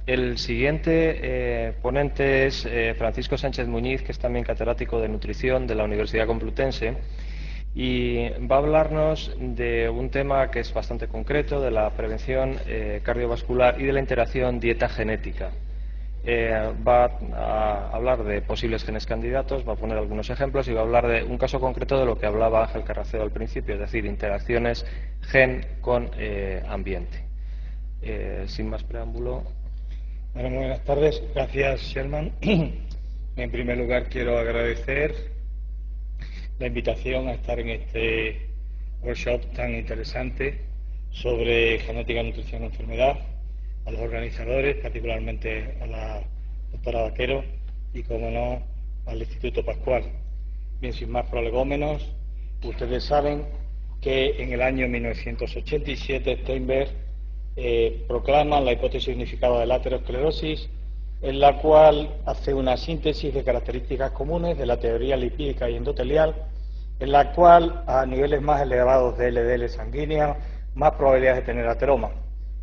El siguiente ponente es Francisco Sánchez Muñiz, que es también catedrático de nutrición de la Universidad Complutense, y va a hablarnos de un tema que es bastante concreto, de la prevención cardiovascular y de la interacción dieta-genética. Va a hablar de posibles genes candidatos, va a poner algunos ejemplos y va a hablar de un caso concreto de lo que hablaba Ángel Carracedo al principio, es decir, interacciones gen con ambiente. Sin más preámbulo. Bueno, muy buenas tardes. Gracias, Sherman. En primer lugar, quiero agradecer la invitación a estar en este workshop tan interesante sobre genética, nutrición y enfermedad, a los organizadores, particularmente a la doctora Vaquero y, como no, al Instituto Pascual. Bien, sin más prolegómenos, ustedes saben que en el año 1987 Steinberg proclama la hipótesis unificada de la aterosclerosis, en la cual hace una síntesis de características comunes de la teoría lipídica y endotelial, en la cual a niveles más elevados de LDL sanguíneo, más probabilidades de tener ateroma.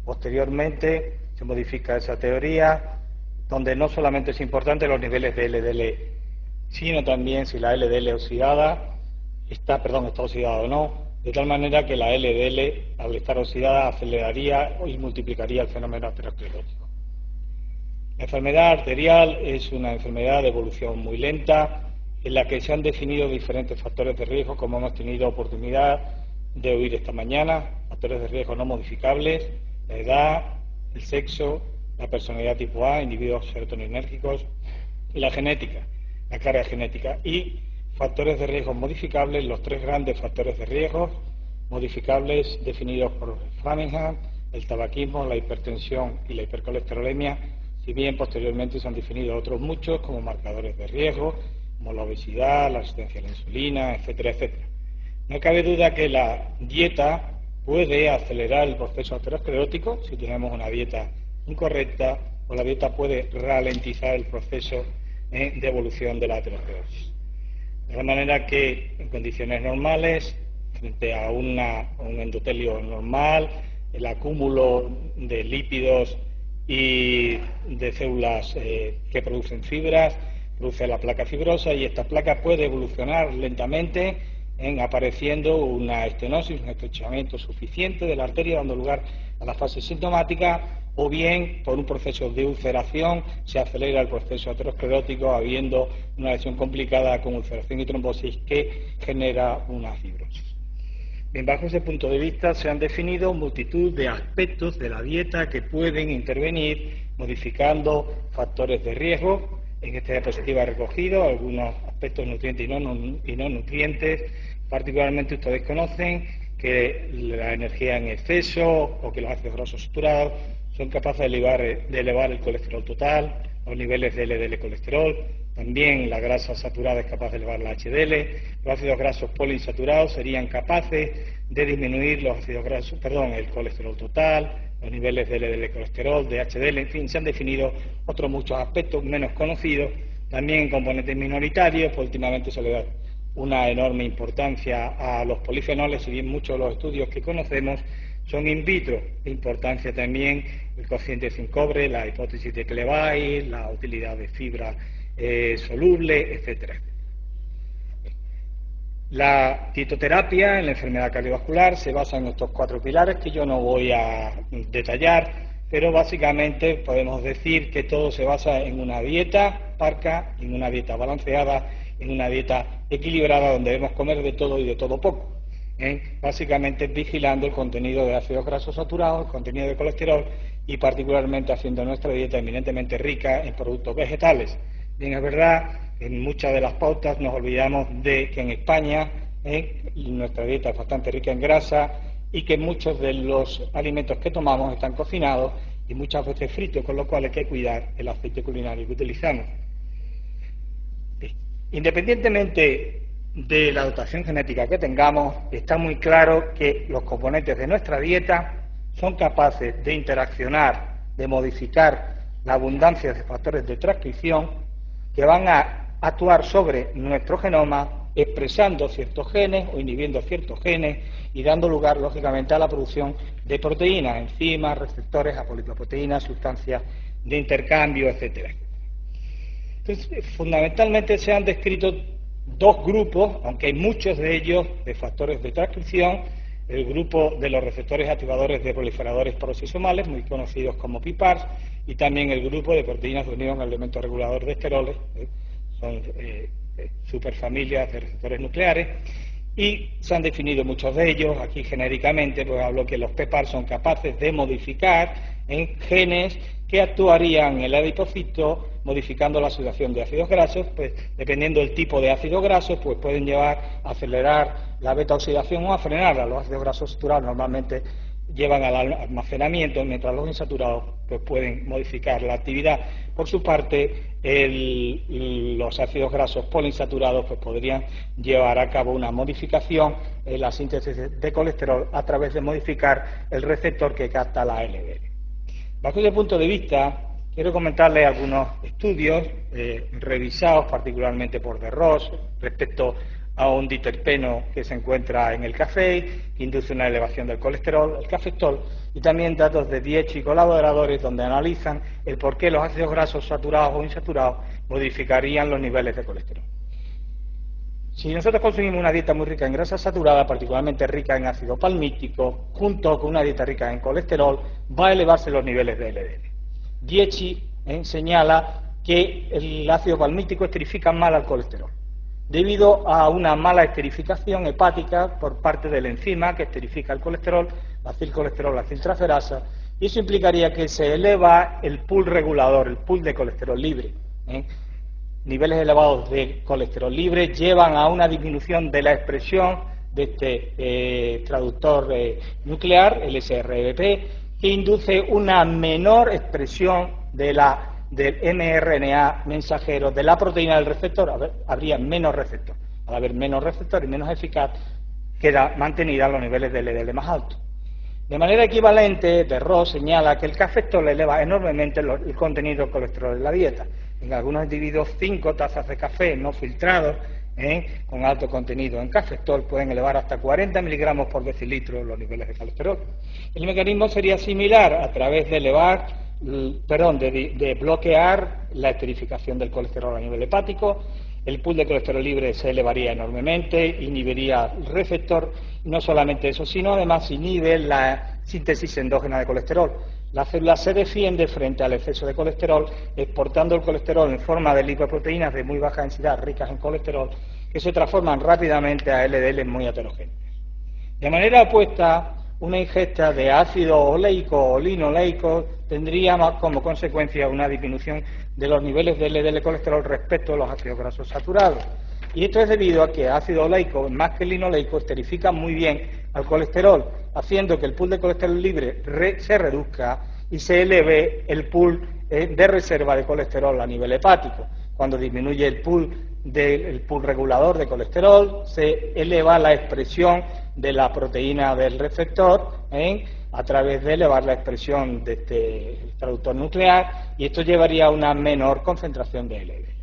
Posteriormente se modifica esa teoría, donde no solamente es importante los niveles de LDL, sino también si la LDL oxidada está oxidada o no, de tal manera que la LDL, al estar oxidada, aceleraría y multiplicaría el fenómeno aterosclerótico. La enfermedad arterial es una enfermedad de evolución muy lenta, en la que se han definido diferentes factores de riesgo, como hemos tenido oportunidad de oír esta mañana: factores de riesgo no modificables, la edad, el sexo, la personalidad tipo A, individuos serotoninérgicos, y la genética, la carga genética, y factores de riesgo modificables, los tres grandes factores de riesgo modificables definidos por Framingham: el tabaquismo, la hipertensión y la hipercolesterolemia, si bien posteriormente se han definido otros muchos como marcadores de riesgo, como la obesidad, la resistencia a la insulina, etcétera, etcétera. No cabe duda que la dieta puede acelerar el proceso aterosclerótico si tenemos una dieta incorrecta, o la dieta puede ralentizar el proceso de evolución de la aterosclerosis. De la manera que en condiciones normales, frente a un endotelio normal, el acúmulo de lípidos y de células que producen fibras produce la placa fibrosa, y esta placa puede evolucionar lentamente en apareciendo una estenosis, un estrechamiento suficiente de la arteria, dando lugar a la fase sintomática, o bien por un proceso de ulceración se acelera el proceso aterosclerótico, habiendo una lesión complicada con ulceración y trombosis que genera una fibrosis. Bien, bajo ese punto de vista se han definido multitud de aspectos de la dieta que pueden intervenir modificando factores de riesgo. En esta diapositiva he recogido algunos aspectos nutrientes y no nutrientes. Particularmente ustedes conocen que la energía en exceso o que los ácidos grasos saturados son capaces de elevar el colesterol total, los niveles de LDL colesterol. También la grasa saturada es capaz de elevar la HDL. Los ácidos grasos poliinsaturados serían capaces de disminuir el colesterol total, los niveles de LDL colesterol, de HDL, en fin, se han definido otros muchos aspectos menos conocidos. También en componentes minoritarios, pues últimamente se le da una enorme importancia a los polifenoles, si bien muchos de los estudios que conocemos son in vitro. De importancia también el cociente zinc cobre, la hipótesis de Clevay, la utilidad de fibra soluble, etcétera. La dietoterapia en la enfermedad cardiovascular se basa en estos cuatro pilares que yo no voy a detallar, pero básicamente podemos decir que todo se basa en una dieta parca, en una dieta balanceada, en una dieta equilibrada, donde debemos comer de todo y de todo poco. Básicamente vigilando el contenido de ácidos grasos saturados, el contenido de colesterol, y particularmente haciendo nuestra dieta eminentemente rica en productos vegetales. Bien, es verdad, en muchas de las pautas nos olvidamos de que en España nuestra dieta es bastante rica en grasa, y que muchos de los alimentos que tomamos están cocinados y muchas veces fritos, con lo cual hay que cuidar el aceite culinario que utilizamos. Independientemente de la dotación genética que tengamos, está muy claro que los componentes de nuestra dieta son capaces de interaccionar, de modificar la abundancia de factores de transcripción que van a actuar sobre nuestro genoma, expresando ciertos genes o inhibiendo ciertos genes y dando lugar, lógicamente, a la producción de proteínas, enzimas, receptores, apolipoproteínas, sustancias de intercambio, etcétera. Entonces, fundamentalmente se han descrito dos grupos, aunque hay muchos de ellos de factores de transcripción: el grupo de los receptores activadores de proliferadores prosisomales, muy conocidos como PPARs, y también el grupo de proteínas de unión al elemento regulador de esteroles, son superfamilias de receptores nucleares, y se han definido muchos de ellos. Aquí genéricamente pues hablo que los PPARs son capaces de modificar en genes que actuarían en el adipocito modificando la oxidación de ácidos grasos. Pues dependiendo del tipo de ácidos grasos, pues pueden llevar a acelerar la beta oxidación o a frenarla. Los ácidos grasos saturados normalmente llevan al almacenamiento, mientras los insaturados pues pueden modificar la actividad. Por su parte, los ácidos grasos poliinsaturados pues podrían llevar a cabo una modificación en la síntesis de colesterol a través de modificar el receptor que capta la LDL. Bajo ese punto de vista, quiero comentarles algunos estudios revisados particularmente por De Roos respecto a un diterpeno que se encuentra en el café, que induce una elevación del colesterol, el cafestol, y también datos de Diech y colaboradores donde analizan el por qué los ácidos grasos saturados o insaturados modificarían los niveles de colesterol. Si nosotros consumimos una dieta muy rica en grasa saturada, particularmente rica en ácido palmítico, junto con una dieta rica en colesterol, va a elevarse los niveles de LDL. Diech señala que el ácido palmítico esterifica mal al colesterol, debido a una mala esterificación hepática por parte de la enzima que esterifica el colesterol, la acilcolesterol, la aciltraferasa, y eso implicaría que se eleva el pool regulador, el pool de colesterol libre. Niveles elevados de colesterol libre llevan a una disminución de la expresión de este traductor nuclear, el SRBP, que induce una menor expresión del mRNA mensajero de la proteína del receptor. Habría menos receptor. Al haber menos receptor y menos eficaz, queda mantenida los niveles de LDL más altos. De manera equivalente, De Roos señala que el cafestol eleva enormemente el contenido de colesterol en la dieta. En algunos individuos, 5 tazas de café no filtrados, con alto contenido en cafestol, pueden elevar hasta 40 miligramos por decilitro los niveles de colesterol. El mecanismo sería similar a través de de bloquear la esterificación del colesterol a nivel hepático. El pool de colesterol libre se elevaría enormemente, inhibiría el receptor, y no solamente eso, sino además inhibe la síntesis endógena de colesterol. La célula se defiende frente al exceso de colesterol, exportando el colesterol en forma de lipoproteínas de muy baja densidad, ricas en colesterol, que se transforman rápidamente a LDL muy heterogéneos. De manera opuesta, una ingesta de ácido oleico o linoleico tendría como consecuencia una disminución de los niveles de LDL colesterol respecto a los ácidos grasos saturados. Y esto es debido a que ácido oleico, más que linoleico, esterifica muy bien al colesterol, haciendo que el pool de colesterol libre se reduzca y se eleve el pool de reserva de colesterol a nivel hepático. Cuando disminuye el pool regulador de colesterol, se eleva la expresión de la proteína del receptor a través de elevar la expresión de este traductor nuclear, y esto llevaría a una menor concentración de LDL.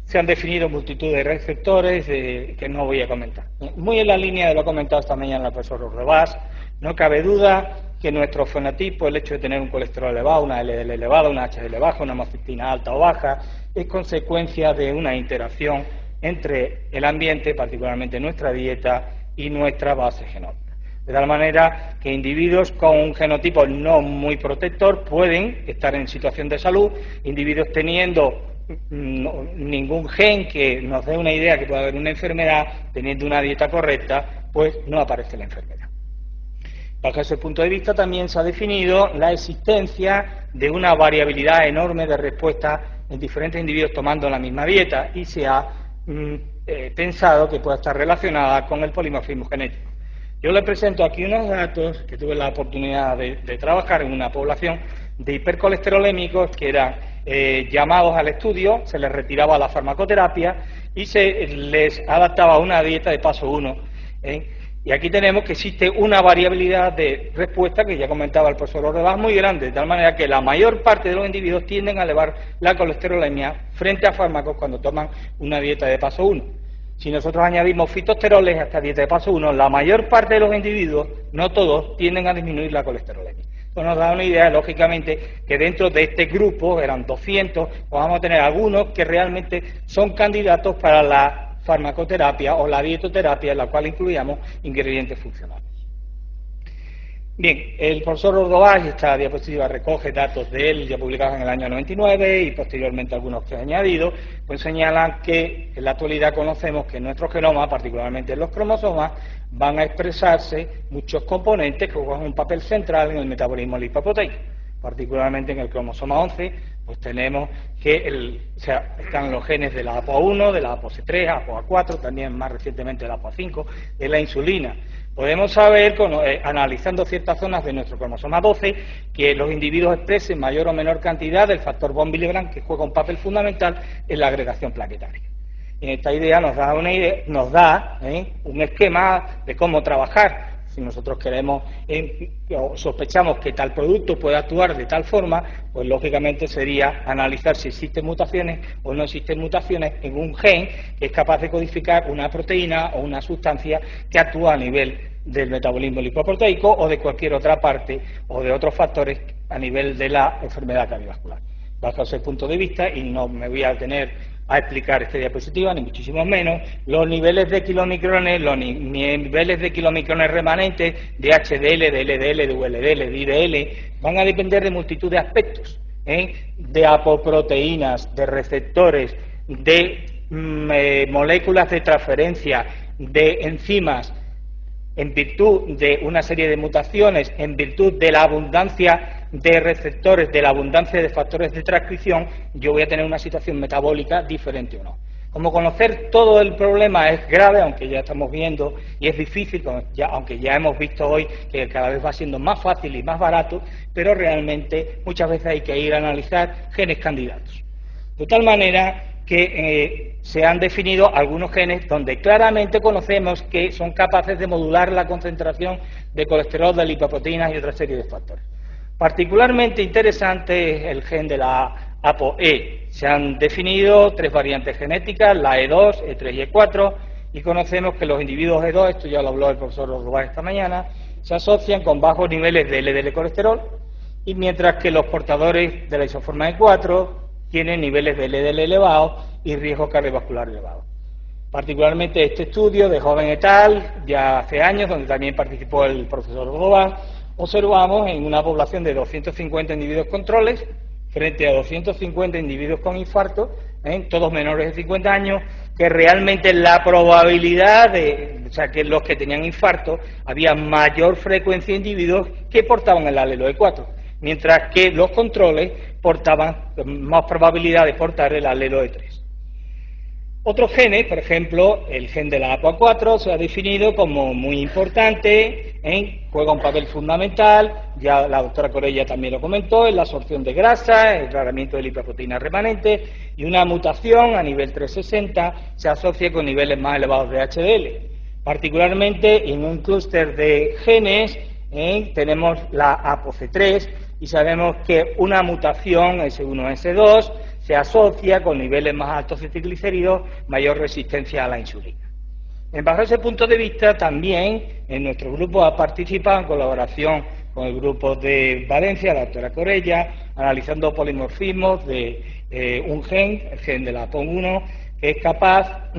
Se han definido multitud de receptores que no voy a comentar. Muy en la línea de lo comentado esta mañana el profesor Ordovás, no cabe duda que nuestro fenotipo, el hecho de tener un colesterol elevado, una LDL elevada, una HDL baja, una homocistina alta o baja, es consecuencia de una interacción entre el ambiente, particularmente nuestra dieta, y nuestra base genómica. De tal manera que individuos con un genotipo no muy protector pueden estar en situación de salud, individuos teniendo ningún gen que nos dé una idea que pueda haber una enfermedad, teniendo una dieta correcta, pues no aparece la enfermedad. Bajo ese punto de vista también se ha definido la existencia de una variabilidad enorme de respuesta en diferentes individuos tomando la misma dieta, y se ha pensado que pueda estar relacionada con el polimorfismo genético. Yo les presento aquí unos datos que tuve la oportunidad de trabajar en una población de hipercolesterolémicos que eran llamados al estudio, se les retiraba la farmacoterapia y se les adaptaba una dieta de paso 1. Y aquí tenemos que existe una variabilidad de respuesta que ya comentaba el profesor Ordovás muy grande, de tal manera que la mayor parte de los individuos tienden a elevar la colesterolemia frente a fármacos cuando toman una dieta de paso 1. Si nosotros añadimos fitosteroles a esta dieta de paso 1, la mayor parte de los individuos, no todos, tienden a disminuir la colesterolemia. pues nos da una idea, lógicamente, que dentro de este grupo, eran 200, pues vamos a tener algunos que realmente son candidatos para la farmacoterapia o la dietoterapia, en la cual incluíamos ingredientes funcionales. Bien, el profesor Ordovás, esta diapositiva recoge datos de él ya publicados en el año 99 y posteriormente algunos que he añadido, pues señalan que en la actualidad conocemos que en nuestro genoma, particularmente en los cromosomas, van a expresarse muchos componentes que juegan un papel central en el metabolismo lipoproteico. Particularmente en el cromosoma 11, pues tenemos que están los genes de la APOA1, de la APOC3, APOA4, también más recientemente de la APOA5, de la insulina. Podemos saber, analizando ciertas zonas de nuestro cromosoma 12, que los individuos expresen mayor o menor cantidad del factor von Willebrand, que juega un papel fundamental en la agregación plaquetaria. Y esta idea nos da un esquema de cómo trabajar. Si nosotros queremos o sospechamos que tal producto puede actuar de tal forma, pues lógicamente sería analizar si existen mutaciones o no existen mutaciones en un gen que es capaz de codificar una proteína o una sustancia que actúa a nivel del metabolismo lipoproteico o de cualquier otra parte o de otros factores a nivel de la enfermedad cardiovascular. Bajo ese punto de vista, y no me voy a detener a explicar esta diapositiva, ni muchísimo menos, los niveles de kilomicrones, los niveles de kilomicrones remanentes de HDL, de LDL, de ULDL, de IDL, van a depender de multitud de aspectos, de apoproteínas, de receptores, de moléculas de transferencia, de enzimas, en virtud de una serie de mutaciones, en virtud de la abundancia de receptores, de la abundancia de factores de transcripción, yo voy a tener una situación metabólica diferente o no. Como conocer todo el problema es grave, aunque ya estamos viendo, y es difícil, aunque ya hemos visto hoy que cada vez va siendo más fácil y más barato, pero realmente muchas veces hay que ir a analizar genes candidatos. De tal manera que se han definido algunos genes donde claramente conocemos que son capaces de modular la concentración de colesterol, de lipoproteínas y otra serie de factores. Particularmente interesante es el gen de la ApoE. Se han definido 3 variantes genéticas, la E2, E3 y E4, y conocemos que los individuos E2, esto ya lo habló el profesor Ordovás esta mañana, se asocian con bajos niveles de LDL colesterol, y mientras que los portadores de la isoforma E4 tienen niveles de LDL elevados y riesgo cardiovascular elevado. Particularmente este estudio de Joven et al, ya hace años, donde también participó el profesor Ordovás, observamos en una población de 250 individuos controles, frente a 250 individuos con infarto, todos menores de 50 años, que realmente la probabilidad que los que tenían infarto, había mayor frecuencia de individuos que portaban el alelo E4, mientras que los controles portaban más probabilidad de portar el alelo E3. Otros genes, por ejemplo, el gen de la APOA4 se ha definido como muy importante, juega un papel fundamental, ya la doctora Corella también lo comentó, en la absorción de grasa, el tratamiento de lipoproteínas remanentes, y una mutación a nivel 360 se asocia con niveles más elevados de HDL. Particularmente en un clúster de genes tenemos la APOC3 y sabemos que una mutación S1, S2 se asocia con niveles más altos de triglicéridos, mayor resistencia a la insulina. Bajo ese punto de vista, también en nuestro grupo ha participado en colaboración con el grupo de Valencia, la doctora Corella, analizando polimorfismos de un gen, el gen de la PON1, que es capaz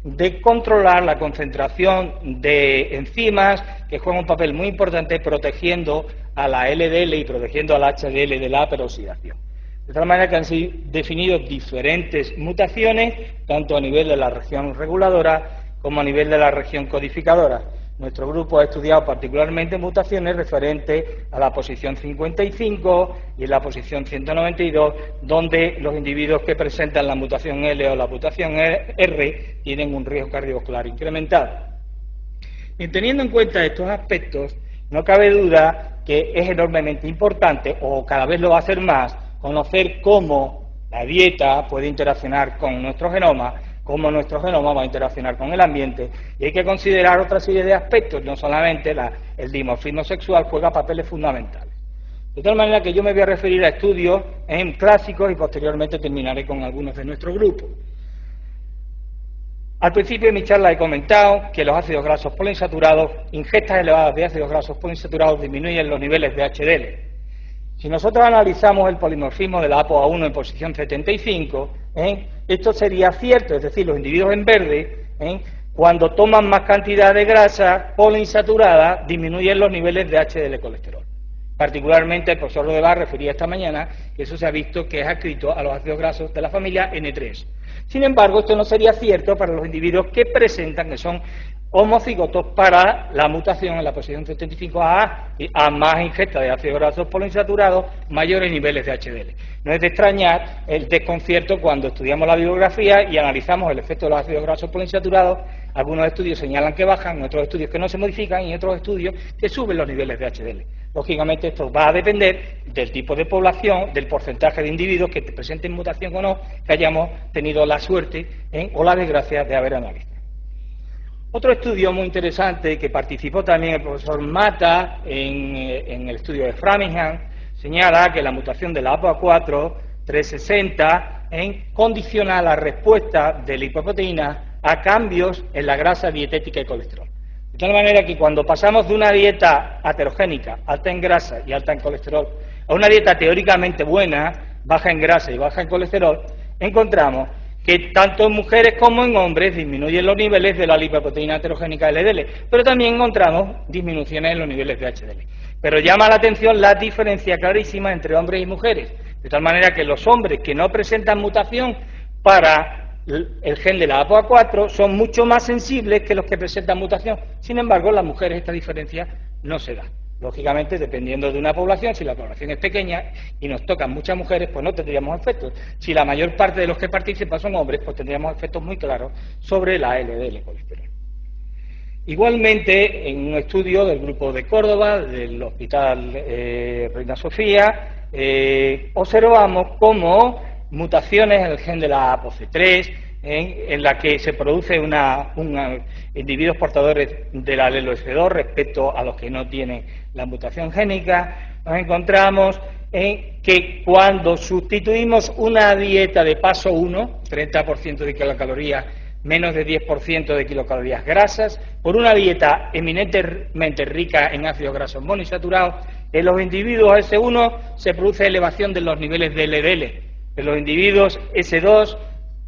de controlar la concentración de enzimas que juegan un papel muy importante protegiendo a la LDL y protegiendo al HDL de la peroxidación. De tal manera que han sido definidos diferentes mutaciones, tanto a nivel de la región reguladora como a nivel de la región codificadora. Nuestro grupo ha estudiado particularmente mutaciones referentes a la posición 55 y la posición 192, donde los individuos que presentan la mutación L o la mutación R tienen un riesgo cardiovascular incrementado. Y teniendo en cuenta estos aspectos, no cabe duda que es enormemente importante, o cada vez lo va a ser más, conocer cómo la dieta puede interaccionar con nuestro genoma, cómo nuestro genoma va a interaccionar con el ambiente, y hay que considerar otra serie de aspectos, no solamente el dimorfismo sexual juega papeles fundamentales. De tal manera que yo me voy a referir a estudios clásicos y posteriormente terminaré con algunos de nuestro grupo. Al principio de mi charla he comentado que los ácidos grasos poliinsaturados, ingestas elevadas de ácidos grasos poliinsaturados disminuyen los niveles de HDL. Si nosotros analizamos el polimorfismo de la ApoA1 en posición 75, esto sería cierto, es decir, los individuos en verde, cuando toman más cantidad de grasa poliinsaturada, disminuyen los niveles de HDL colesterol. Particularmente el profesor Rodebar refería esta mañana que eso se ha visto que es adscrito a los ácidos grasos de la familia N3. Sin embargo, esto no sería cierto para los individuos que presentan, que son homocigotos para la mutación en la posición 75A y a más ingesta de ácidos grasos poliinsaturados, mayores niveles de HDL. No es de extrañar el desconcierto cuando estudiamos la bibliografía y analizamos el efecto de los ácidos grasos poliinsaturados. Algunos estudios señalan que bajan, otros estudios que no se modifican y otros estudios que suben los niveles de HDL. Lógicamente esto va a depender del tipo de población, del porcentaje de individuos que presenten mutación o no, que hayamos tenido la suerte o la desgracia de haber analizado. Otro estudio muy interesante que participó también el profesor Mata en el estudio de Framingham señala que la mutación de la ApoA4 360 condiciona la respuesta de la lipoproteína a cambios en la grasa dietética y colesterol. De tal manera que cuando pasamos de una dieta aterogénica, alta en grasa y alta en colesterol, a una dieta teóricamente buena, baja en grasa y baja en colesterol, encontramos que tanto en mujeres como en hombres disminuyen los niveles de la lipoproteína aterogénica LDL, pero también encontramos disminuciones en los niveles de HDL. Pero llama la atención la diferencia clarísima entre hombres y mujeres, de tal manera que los hombres que no presentan mutación para el gen de la ApoA4 son mucho más sensibles que los que presentan mutación. Sin embargo, en las mujeres esta diferencia no se da. Lógicamente, dependiendo de una población, si la población es pequeña y nos tocan muchas mujeres, pues no tendríamos efectos. Si la mayor parte de los que participan son hombres, pues tendríamos efectos muy claros sobre la LDL colesterol. Igualmente, en un estudio del grupo de Córdoba, del Hospital Reina Sofía, observamos cómo mutaciones en el gen de la ApoC3, en la que se produce individuos portadores del alelo S2 respecto a los que no tienen la mutación génica, nos encontramos en que cuando sustituimos una dieta de paso 1, 30% de kilocalorías, menos de 10% de kilocalorías grasas, por una dieta eminentemente rica en ácidos grasos monoinsaturados, en los individuos S1 se produce elevación de los niveles de LDL, en los individuos S2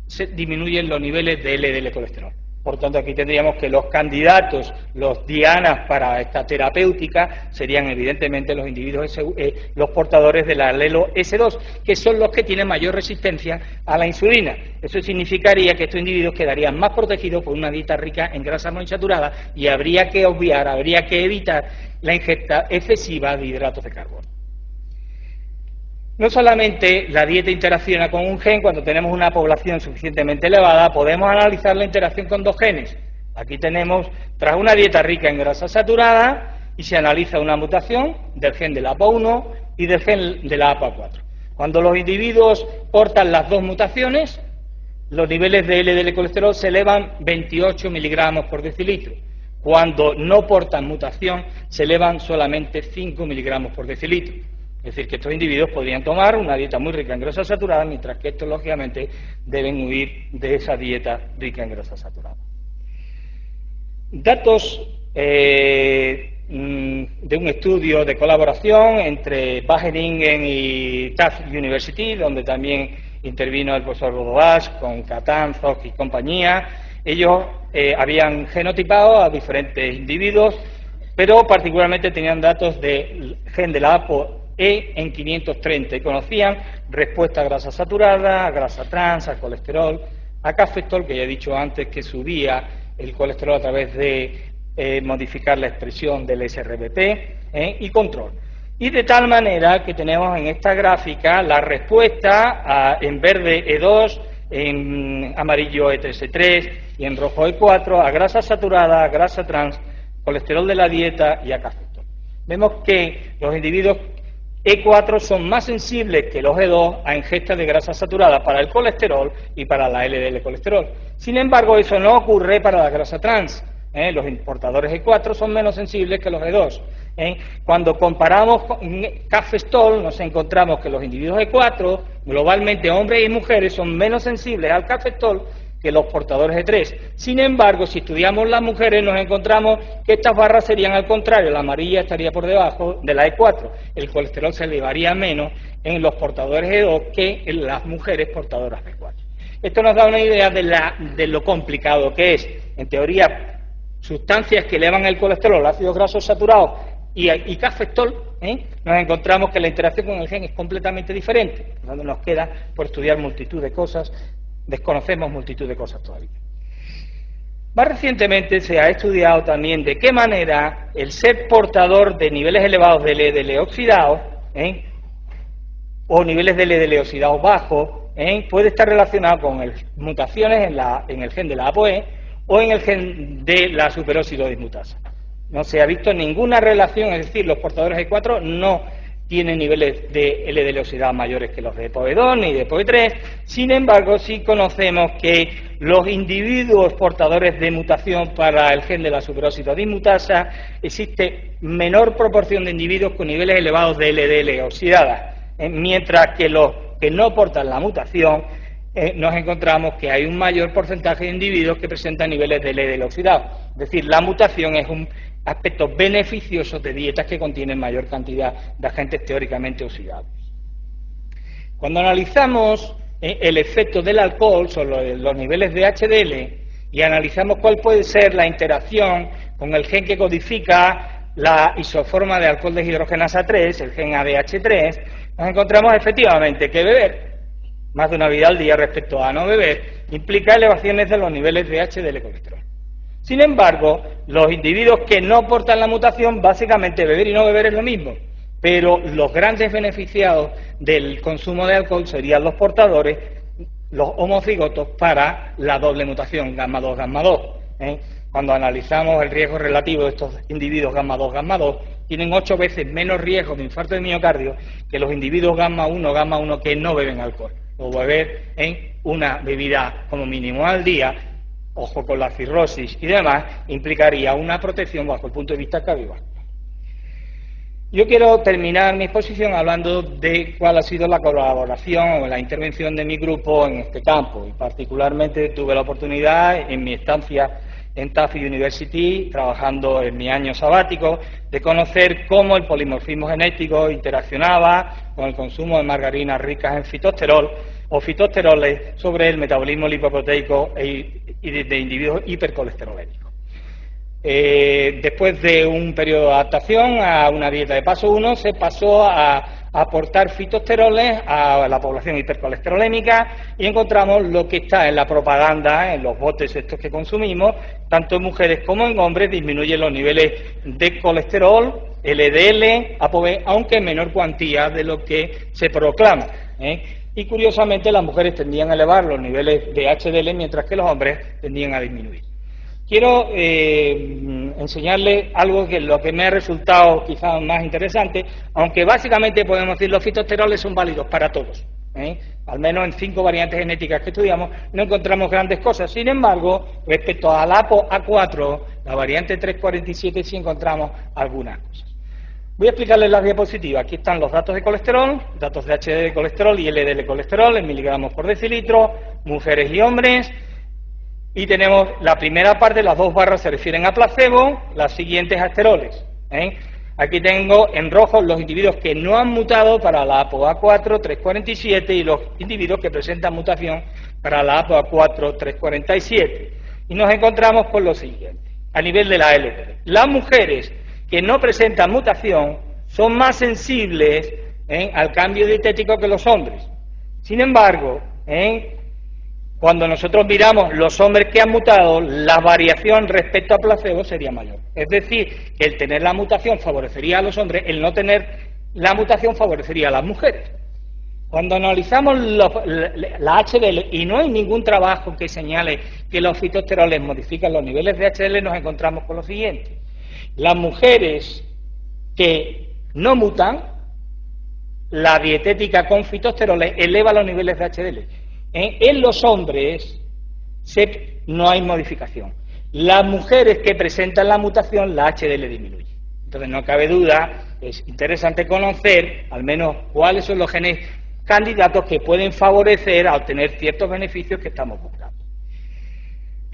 se disminuyen los niveles de LDL colesterol. Por tanto, aquí tendríamos que los candidatos, los dianas para esta terapéutica, serían evidentemente los individuos, los portadores del alelo S2, que son los que tienen mayor resistencia a la insulina. Eso significaría que estos individuos quedarían más protegidos por una dieta rica en grasa monoinsaturada y habría que obviar, habría que evitar la ingesta excesiva de hidratos de carbono. No solamente la dieta interacciona con un gen, cuando tenemos una población suficientemente elevada, podemos analizar la interacción con dos genes. Aquí tenemos, tras una dieta rica en grasa saturada, y se analiza una mutación del gen de la ApoA1 y del gen de la ApoA4. Cuando los individuos portan las dos mutaciones, los niveles de LDL colesterol se elevan 28 miligramos por decilitro. Cuando no portan mutación, se elevan solamente 5 miligramos por decilitro. Es decir, que estos individuos podrían tomar una dieta muy rica en grasa saturada, mientras que estos, lógicamente, deben huir de esa dieta rica en grasa saturada. Datos de un estudio de colaboración entre Wageningen y Tufts University, donde también intervino el profesor Rodovash con Catán, Zoc y compañía. Ellos habían genotipado a diferentes individuos, pero particularmente tenían datos del gen de la ApoE en 530 y conocían respuesta a grasa saturada, a grasa trans, a colesterol, a cafetol, que ya he dicho antes que subía el colesterol a través de modificar la expresión del SRBP y control. Y de tal manera que tenemos en esta gráfica la respuesta en verde E2, en amarillo E3, y en rojo E4 a grasa saturada, a grasa trans, colesterol de la dieta y a cafetol. Vemos que los individuos E4 son más sensibles que los E2 a ingesta de grasa saturada para el colesterol y para la LDL colesterol. Sin embargo, eso no ocurre para la grasa trans. Los portadores E4 son menos sensibles que los E2. Cuando comparamos con cafestol, nos encontramos que los individuos E4, globalmente hombres y mujeres, son menos sensibles al cafestol que los portadores de 3. Sin embargo, si estudiamos las mujeres, nos encontramos que estas barras serían al contrario, la amarilla estaría por debajo de la E4. El colesterol se elevaría menos en los portadores E2 que en las mujeres portadoras de 4. Esto nos da una idea de lo complicado que es. En teoría, sustancias que elevan el colesterol, ácidos grasos saturados y cafestol, nos encontramos que la interacción con el gen es completamente diferente. Donde nos queda por estudiar multitud de cosas, desconocemos multitud de cosas todavía. Más recientemente se ha estudiado también de qué manera el ser portador de niveles elevados de LDL oxidados, o niveles de LDL oxidados bajos, puede estar relacionado con mutaciones en el gen de la ApoE o en el gen de la superóxido dismutasa. No se ha visto ninguna relación, es decir, los portadores de 4 no tienen niveles de LDL oxidados mayores que los de ApoE2 ni de ApoE3, sin embargo, sí conocemos que los individuos portadores de mutación para el gen de la superóxido dismutasa, existe menor proporción de individuos con niveles elevados de LDL oxidada, mientras que los que no portan la mutación, nos encontramos que hay un mayor porcentaje de individuos que presentan niveles de LDL oxidado. Es decir, la mutación es un aspecto beneficioso de dietas que contienen mayor cantidad de agentes teóricamente oxidados. Cuando analizamos el efecto del alcohol sobre los niveles de HDL y analizamos cuál puede ser la interacción con el gen que codifica la isoforma de alcohol deshidrogenasa 3, el gen ADH3, nos encontramos efectivamente que beber más de una bebida al día respecto a no beber implica elevaciones de los niveles de HDL colesterol. Sin embargo, los individuos que no portan la mutación, básicamente beber y no beber es lo mismo, pero los grandes beneficiados del consumo de alcohol serían los portadores, los homocigotos para la doble mutación gamma 2 gamma 2. Cuando analizamos el riesgo relativo de estos individuos gamma 2 gamma 2, tienen 8 veces menos riesgo de infarto de miocardio que los individuos gamma 1 que no beben alcohol, o beber en una bebida como mínimo al día. Ojo con la cirrosis y demás, implicaría una protección bajo el punto de vista cardiovascular. Yo quiero terminar mi exposición hablando de cuál ha sido la colaboración o la intervención de mi grupo en este campo, y particularmente tuve la oportunidad en mi estancia en Tufts University, trabajando en mi año sabático, de conocer cómo el polimorfismo genético interaccionaba con el consumo de margarinas ricas en fitosterol o fitosteroles sobre el metabolismo lipoproteico y de individuos hipercolesterolémicos. Después de un periodo de adaptación a una dieta de paso 1, se pasó a aportar fitosteroles a la población hipercolesterolémica y encontramos lo que está en la propaganda, en los botes estos que consumimos, tanto en mujeres como en hombres, disminuyen los niveles de colesterol, LDL, ApoB, aunque en menor cuantía de lo que se proclama. Y curiosamente las mujeres tendían a elevar los niveles de HDL mientras que los hombres tendían a disminuir. Quiero enseñarles algo que lo que me ha resultado quizás más interesante, aunque básicamente podemos decir los fitosteroles son válidos para todos. Al menos en 5 variantes genéticas que estudiamos no encontramos grandes cosas. Sin embargo, respecto a la ApoA4, la variante 347, sí encontramos algunas cosas. Voy a explicarles las diapositivas. Aquí están los datos de colesterol, datos de HDL colesterol y LDL colesterol en miligramos por decilitro, mujeres y hombres. Y tenemos la primera parte, las 2 barras se refieren a placebo, las siguientes a esteroles. Aquí tengo en rojo los individuos que no han mutado para la ApoA4 347 y los individuos que presentan mutación para la ApoA4 347. Y nos encontramos con lo siguiente, a nivel de la LDL. Las mujeres que no presentan mutación son más sensibles al cambio dietético que los hombres. Sin embargo, cuando nosotros miramos los hombres que han mutado, la variación respecto a placebo sería mayor. Es decir, que el tener la mutación favorecería a los hombres, el no tener la mutación favorecería a las mujeres. Cuando analizamos la HDL, y no hay ningún trabajo que señale que los fitosteroles modifican los niveles de HDL, nos encontramos con lo siguiente. Las mujeres que no mutan, la dietética con fitosteroles eleva los niveles de HDL. En los hombres no hay modificación. Las mujeres que presentan la mutación, la HDL disminuye. Entonces no cabe duda, es interesante conocer al menos cuáles son los genes candidatos que pueden favorecer a obtener ciertos beneficios que estamos buscando.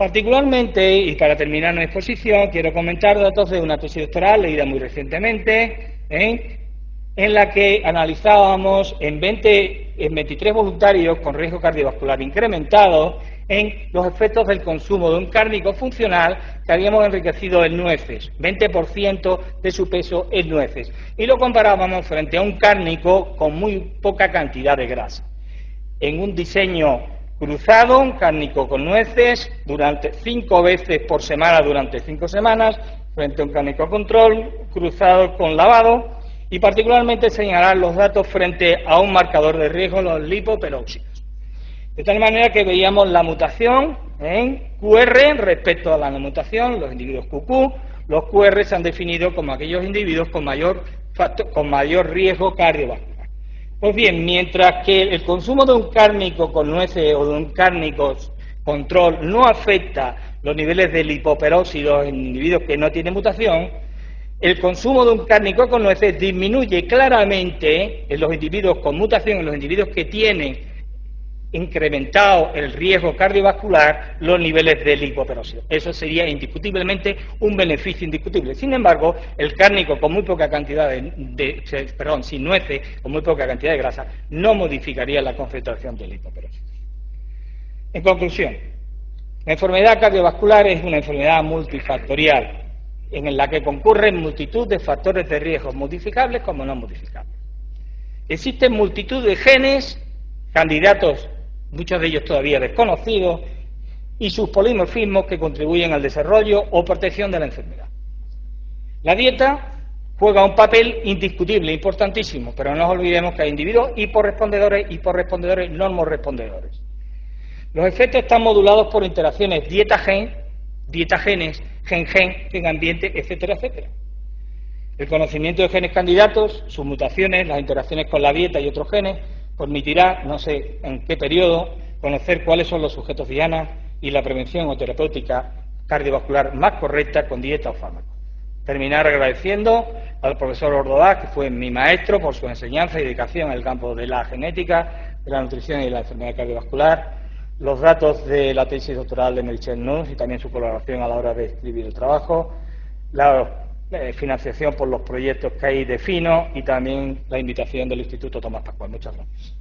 Particularmente, y para terminar mi exposición, quiero comentar datos de una tesis doctoral leída muy recientemente, en la que analizábamos en 23 voluntarios con riesgo cardiovascular incrementado en los efectos del consumo de un cárnico funcional que habíamos enriquecido en nueces, 20% de su peso en nueces, y lo comparábamos frente a un cárnico con muy poca cantidad de grasa. En un diseño cruzado, un cárnico con nueces, durante 5 veces por semana durante 5 semanas, frente a un cárnico control, cruzado con lavado, y particularmente señalar los datos frente a un marcador de riesgo, los lipoperóxidos. De tal manera que veíamos la mutación en QR respecto a la no mutación, los individuos QQ. Los QR se han definido como aquellos individuos con mayor riesgo cardiovascular. Pues bien, mientras que el consumo de un cárnico con nueces o de un cárnico control no afecta los niveles de lipoperóxidos en individuos que no tienen mutación, el consumo de un cárnico con nueces disminuye claramente en los individuos con mutación, en los individuos que tienen incrementado el riesgo cardiovascular, los niveles de lipoperóxido. Eso sería indiscutiblemente un beneficio indiscutible. Sin embargo, el cárnico con muy poca cantidad sin nueces, con muy poca cantidad de grasa, no modificaría la concentración de lipoperóxido. En conclusión, la enfermedad cardiovascular es una enfermedad multifactorial, en la que concurren multitud de factores de riesgo, modificables como no modificables. Existen multitud de genes, candidatos, muchos de ellos todavía desconocidos, y sus polimorfismos que contribuyen al desarrollo o protección de la enfermedad. La dieta juega un papel indiscutible, importantísimo, pero no nos olvidemos que hay individuos hiporrespondedores, normorespondedores. Los efectos están modulados por interacciones dieta-genes, gen-gen, gen-ambiente, etcétera, etcétera. El conocimiento de genes candidatos, sus mutaciones, las interacciones con la dieta y otros genes, permitirá, no sé en qué periodo, conocer cuáles son los sujetos diana y la prevención o terapéutica cardiovascular más correcta con dieta o fármaco. Terminar agradeciendo al profesor Ordóñez, que fue mi maestro, por su enseñanza y dedicación en el campo de la genética, de la nutrición y de la enfermedad cardiovascular, los datos de la tesis doctoral de Meritxell Nuns y también su colaboración a la hora de escribir el trabajo, la financiación por los proyectos que hay de FINO y también la invitación del Instituto Tomás Pascual. Muchas gracias.